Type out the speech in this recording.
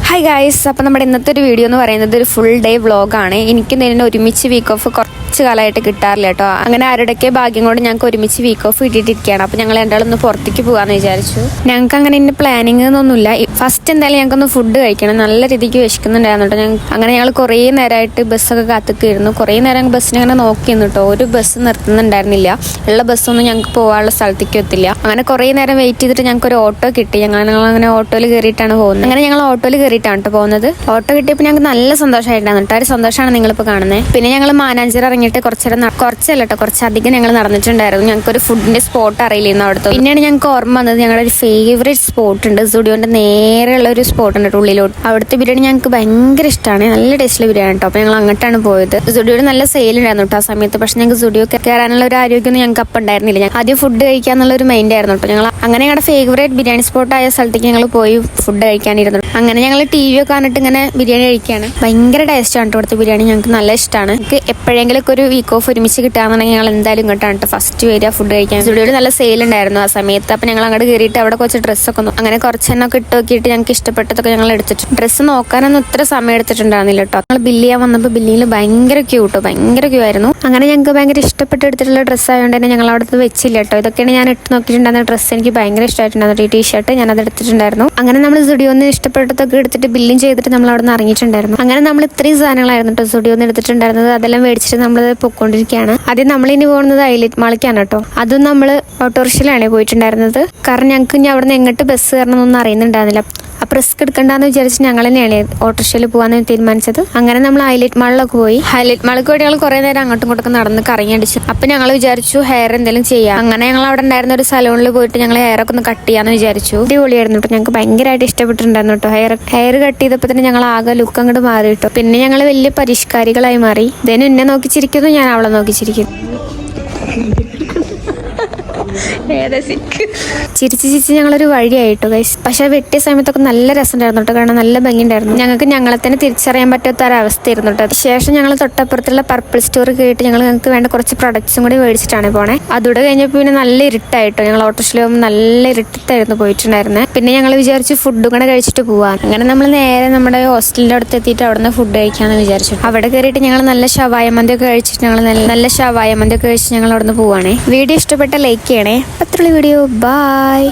Hi guys, അപ്പോൾ നമ്മുടെ ഇന്നത്തെ ഒരു വീഡിയോ എന്ന് പറയുന്നത് ഒരു ഫുൾ ഡേ വ്ളോഗാണ്. എനിക്ക് തന്നെ ഒരുമിച്ച് വീക്ക് ഓഫ് കുറച്ച് കാലമായിട്ട് കിട്ടാറില്ല കേട്ടോ. അങ്ങനെ ആരുടെയൊക്കെ ഭാഗ്യം കൊണ്ട് ഞങ്ങൾക്ക് ഒരുമിച്ച് വീക്ക് ഓഫ് കിട്ടിയിട്ടിരിക്കുകയാണ്. അപ്പോൾ ഞങ്ങൾ രണ്ടാളൊന്ന് പുറത്തേക്ക് പോകാമെന്ന് വിചാരിച്ചു. ഞങ്ങൾക്ക് അങ്ങനെ ഇതിൻ്റെ പ്ലാനിങ് ഒന്നുമില്ല. ഫസ്റ്റ് എന്തായാലും ഞങ്ങൾക്കൊന്ന് ഫുഡ് കഴിക്കണം. നല്ല രീതിക്ക് വിശക്കുന്നുണ്ടായിരുന്നു കേട്ടോ. അങ്ങനെ ഞങ്ങൾ കുറേ നേരമായിട്ട് ബസ്സൊക്കെ കാത്തിക്കായിരുന്നു. കുറേ നേരം ബസ്സിനെ അങ്ങനെ നോക്കിയിരുന്നു കേട്ടോ. ഒരു ബസ് നിർത്തുന്നുണ്ടായിരുന്നില്ല. ഉള്ള ബസ്സൊന്നും ഞങ്ങൾക്ക് പോകാനുള്ള സ്ഥലത്തേക്ക് എത്തില്ല. അങ്ങനെ കുറേ നേരം വെയിറ്റ് ചെയ്തിട്ട് ഞങ്ങൾക്ക് ഒരു ഓട്ടോ കിട്ടി. ഞങ്ങൾ അങ്ങനെ ഓട്ടോയിൽ കയറിയിട്ടാണ് പോകുന്നത്. അങ്ങനെ ഞങ്ങൾ ഓട്ടോയിൽ കയറിയിട്ടാണ് കേട്ടോ പോകുന്നത്. ഓട്ടോ കിട്ടിയപ്പോൾ ഞങ്ങൾക്ക് നല്ല സന്തോഷമായിട്ടാണ് കേട്ടോ. ഒരു സന്തോഷമാണ് നിങ്ങളിപ്പോൾ കാണുന്നത്. പിന്നെ ഞങ്ങൾ മാനാഞ്ചിറ ഇറങ്ങിയിട്ട് കുറച്ചധികം ഞങ്ങൾ നടന്നിട്ടുണ്ടായിരുന്നു. ഞങ്ങൾക്കൊരു ഫുഡിന്റെ സ്പോട്ട് അറിയില്ലായിരുന്നു അവിടുത്തെ. പിന്നെയാണ് ഞങ്ങൾക്ക് ഓർമ്മ വന്നത് ഞങ്ങളുടെ ഒരു ഫേവറേറ്റ് സ്പോട്ട് ഉണ്ട്. സുഡിയോന്റെ നേരെയുള്ള ഒരു സ്പോട്ട് ഉണ്ട് ഉള്ളിലോട്ട്. അവിടുത്തെ ബിരിയാണി ഞങ്ങൾക്ക് ഭയങ്കര ഇഷ്ടമാണ്. നല്ല ടേസ്റ്റിലെ ബിരിയാണി കേട്ടോ. അപ്പോൾ ഞങ്ങൾ അങ്ങോട്ടാണ് പോയത്. സുഡിയോയിൽ നല്ല സെയിൽ ഉണ്ടായിരുന്നു കേട്ടോ ആ സമയത്ത്. പക്ഷെ ഞങ്ങൾക്ക് സുഡിയോ കയറാനുള്ള ഒരു ആരോഗ്യമൊന്നും ഞങ്ങൾക്ക് അപ്പം ഉണ്ടായിരുന്നില്ല. ഞാൻ ആദ്യം ഫുഡ് കഴിക്കാന്നുള്ള ഒരു മൈൻഡ് ആയിരുന്നു കേട്ടോ. ഞങ്ങൾ അങ്ങനെ ഞങ്ങളുടെ ഫേവറേറ്റ് ബിരിയാണി സ്പോട്ട് ആയ സ്ഥലത്തേക്ക് ഞങ്ങൾ പോയി ഫുഡ് കഴിക്കാനിരുന്നു. അങ്ങനെ ഞങ്ങൾ ടി വി ഒക്കെ കണ്ടിട്ട് ഇങ്ങനെ ബിരിയാണി കഴിക്കുകയാണ്. ഭയങ്കര ടേസ്റ്റ് ആണ് ഇവിടുത്തെ ബിരിയാണി. ഞങ്ങൾക്ക് നല്ല ഇഷ്ടമാണ്. എനിക്ക് എപ്പോഴെങ്കിലും ഒരു വീക്ക് ഓഫ് ഒരുമിച്ച് കിട്ടാന്നുണ്ടെങ്കിൽ ഞങ്ങൾ എന്തായാലും ഇങ്ങോട്ടാണ് കേട്ടോ ഫസ്റ്റ് വരിക ഫുഡ് കഴിക്കാൻ. സ്റ്റുഡിയോയിൽ നല്ല സെയിൽ ഉണ്ടായിരുന്നു ആ സമയത്ത്. അപ്പോൾ ഞങ്ങൾ അങ്ങോട്ട് കയറിയിട്ട് അവിടെ കുറച്ച് ഡ്രസ്സൊക്കെ അങ്ങനെ കുറച്ചെണ്ണൊക്കെ ഇട്ട് നോക്കിയിട്ട് ഞങ്ങൾക്ക് ഇഷ്ടപ്പെട്ടതൊക്കെ ഞങ്ങൾ എടുത്തിട്ട് ഡ്രസ്സ് നോക്കാനൊന്നും ഇത്ര സമയം എടുത്തിട്ടുണ്ടായിരുന്നില്ല കേട്ടോ. ഞങ്ങൾ ബില്ല് ചെയ്യാൻ വന്നപ്പോൾ ബില്ലിൽ ഭയങ്കര ക്യൂ ആയിരുന്നു. അങ്ങനെ ഞങ്ങൾക്ക് ഭയങ്കര ഇഷ്ടപ്പെട്ട് എടുത്തിട്ടുള്ള ഡ്രസ്സ് ആയതുകൊണ്ട് തന്നെ ഞങ്ങൾ അവിടെ വെച്ചില്ല കേട്ടോ. ഇതൊക്കെയാണ് ഞാൻ ഇട്ട് നോക്കിയിട്ടുണ്ടായിരുന്ന ഡ്രസ്സ്. എനിക്ക് ഭയങ്കര ഇഷ്ടമായിട്ടുണ്ടായിരുന്നു. ഈ ടീഷർട്ട് ഞാനത് എടുത്തിട്ടുണ്ടായിരുന്നു. അങ്ങനെ നമ്മൾ സ്റ്റുഡിയോന്ന് ഇഷ്ടപ്പെട്ടതൊക്കെ എടുത്തിട്ട് ബില്ലും ചെയ്തിട്ട് നമ്മൾ അവിടെ നിന്ന് ഇറങ്ങിയിട്ടുണ്ടായിരുന്നു. അങ്ങനെ നമ്മൾ ഇത്രയും സാധനങ്ങളായിരുന്നു കേട്ടോ സ്റ്റുഡിയോന്ന് എടുത്തിട്ടുണ്ടായിരുന്നത്. അതെല്ലാം മേടിച്ചിട്ട് നമ്മൾ പൊയ്ക്കൊണ്ടിരിക്കുകയാണ്. ആദ്യം നമ്മളിനി പോകുന്നത് ഹൈലൈറ്റ് മാളിക്കാണ് കേട്ടോ. അതും നമ്മൾ ഓട്ടോറിക്ഷയിലാണ് പോയിട്ടുണ്ടായിരുന്നത്. കാരണം ഞങ്ങൾക്ക് ഇനി അവിടെ നിന്ന് എങ്ങോട്ട് ബസ് കയറണമെന്നൊന്നും അറിയുന്നുണ്ടായിരുന്നില്ല. അപ്പോൾ റിസ്ക് എടുക്കണ്ടെന്ന് വിചാരിച്ച് ഞങ്ങൾ തന്നെയാണ് ഓട്ടോറിക്ഷയിൽ പോകാൻ തീരുമാനിച്ചത്. അങ്ങനെ നമ്മൾ ഹൈലൈറ്റ് മാളിലൊക്കെ പോയി. ഹൈലൈറ്റ് മാളിലേക്ക് പോയി ഞങ്ങൾ കുറേ നേരം അങ്ങോട്ടും ഇങ്ങോട്ടൊക്കെ നടന്ന് കറങ്ങി അടിച്ചു. അപ്പോൾ ഞങ്ങൾ വിചാരിച്ചു ഹെയർ എന്തെങ്കിലും ചെയ്യാം. അങ്ങനെ ഞങ്ങൾ അവിടെ ഉണ്ടായിരുന്ന ഒരു സലൂണിൽ പോയിട്ട് ഞങ്ങൾ ഹെയർ ഒക്കെ ഒന്ന് കട്ട് ചെയ്യാമെന്ന് വിചാരിച്ചു. അടിപൊളിയായിരുന്നു കേട്ടോ. ഞങ്ങൾക്ക് ഭയങ്കരമായിട്ട് ഇഷ്ടപ്പെട്ടിട്ടുണ്ടായിരുന്നു കേട്ടോ. ഹെയർ കട്ട് ചെയ്തപ്പോൾ തന്നെ ഞങ്ങൾ ആകെ ലുക്ക് അങ്ങോട്ട് മാറി കേട്ടോ. പിന്നെ ഞങ്ങൾ വലിയ പരിഷ്കാരികളായി മാറി. ഇതിന് എന്നെ നോക്കിച്ചിരിക്കുന്നു, ഞാൻ അവളെ നോക്കിച്ചിരിക്കുന്നു. ചിരിച്ച് ഞങ്ങളൊരു വഴിയായിട്ടോ ഗൈസ്. പക്ഷെ വെട്ടിയ സമയത്തൊക്കെ നല്ല രസമുണ്ടായിരുന്നു കേട്ടോ. കാരണം നല്ല ഭംഗിയുണ്ടായിരുന്നു. ഞങ്ങൾക്ക് ഞങ്ങളെ തന്നെ തിരിച്ചറിയാൻ പറ്റാത്ത ഒരവസ്ഥയായിരുന്നു കേട്ടോ. ശേഷം ഞങ്ങൾ തൊട്ടപ്പുറത്തുള്ള പർപ്പിൾ സ്റ്റോർ കേട്ട് ഞങ്ങൾക്ക് വേണ്ട കുറച്ച് പ്രൊഡക്ട്സും കൂടി മേടിച്ചിട്ടാണ് പോണേ. അതോടെ കഴിഞ്ഞപ്പോൾ പിന്നെ നല്ല ഇരുട്ടായിട്ടോ. ഞങ്ങൾ ഓട്ടോറിക്ഷയിൽ പോകുമ്പോൾ നല്ല ഇരുട്ടായിരുന്നു പോയിട്ടുണ്ടായിരുന്നത്. പിന്നെ ഞങ്ങൾ വിചാരിച്ചു ഫുഡും കൂടെ കഴിച്ചിട്ട് പോവാൻ. അങ്ങനെ നമ്മൾ നേരെ നമ്മുടെ ഹോസ്റ്റലിന്റെ അടുത്ത് എത്തിയിട്ട് അവിടെ നിന്ന് ഫുഡ് കഴിക്കാന്ന് വിചാരിച്ചു. അവിടെ കയറിയിട്ട് ഞങ്ങൾ നല്ല ഷവായ മന്തിയൊക്കെ കഴിച്ചിട്ട് ഞങ്ങൾ അവിടെ നിന്ന് പോവാണേ. വീഡിയോ ഇഷ്ടപ്പെട്ട ലൈക്ക് ചെയ്യണേ. അത്രയുള്ള വീഡിയോ. ബൈ.